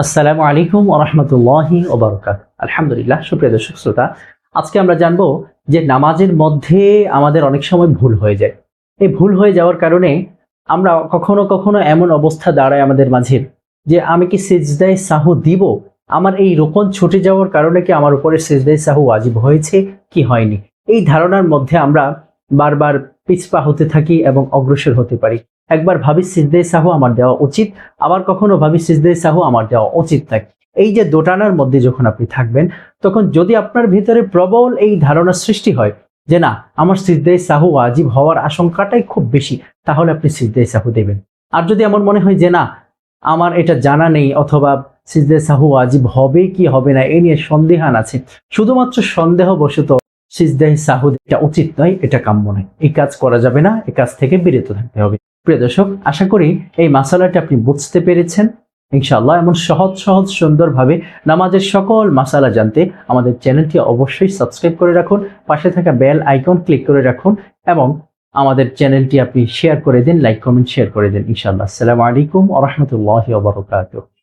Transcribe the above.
আসসালামু আলাইকুম ওয়া রাহমাতুল্লাহি ওয়া বারাকাতুহু। আলহামদুলিল্লাহ, সুপ্রিয় দর্শক শ্রোতা, আজকে আমরা জানবো যে নামাজের মধ্যে আমাদের অনেক সময় ভুল হয়ে যায়। এই ভুল হয়ে যাওয়ার কারণে আমরা কখনো কখনো এমন অবস্থা দাঁড়ায় আমাদের মাঝে যে আমি কি সিজদায়ে সাহু দিব? আমার এই রুকুন ছুটে যাওয়ার কারণে কি আমার উপরে সিজদায়ে সাহু ওয়াজিব হয়েছে কি হয়নি? এই ধারণার মধ্যে আমরা বারবার পিছপা হতে থাকি এবং অগ্রসর হতে পারি। একবার ভাবি সিজদায়ে সাহু আমার দেওয়া উচিত, আবার কখনো ভাবি সিজদায়ে সাহু আমার দেওয়া উচিত নয়। এই যে দোটানার মধ্যে যখন আপনি থাকবেন, তখন যদি আপনার ভিতরে প্রবল এই ধারণা সৃষ্টি হয় যে না, আমার সিজদায়ে সাহু ওয়াজিব হওয়ার আশঙ্কাটাই খুব বেশি, তাহলে আপনি সিজদায়ে সাহু দেবেন। আর যদি এমন মনে হয় যে না, আমার এটা জানা নেই অথবা সিজদায়ে সাহু ওয়াজিব হবে কি হবে না এ নিয়ে সন্দিহান আছে, শুধুমাত্র সন্দেহবশত সিজদায়ে সাহু এটা উচিত নয়, এটা কাম্য নয়, এই কাজ করা যাবে না, এই কাজ থেকে বিরত থাকতে হবে। প্রিয় দর্শক, আশা করি এই মাসালাটি আপনি বুঝতে পেরেছেন। ইনশাআল্লাহ এমন সহজ সহজ সুন্দরভাবে নামাজের সকল মাসালা জানতে আমাদের চ্যানেলটি অবশ্যই সাবস্ক্রাইব করে রাখুন, পাশে থাকা বেল আইকন ক্লিক করে রাখুন এবং আমাদের চ্যানেলটি আপনি শেয়ার করে দিন, লাইক কমেন্ট শেয়ার করে দিন। ইনশাআল্লাহ। আসসালামু আলাইকুম ওয়া রাহমাতুল্লাহি ওয়া বারাকাতুহু।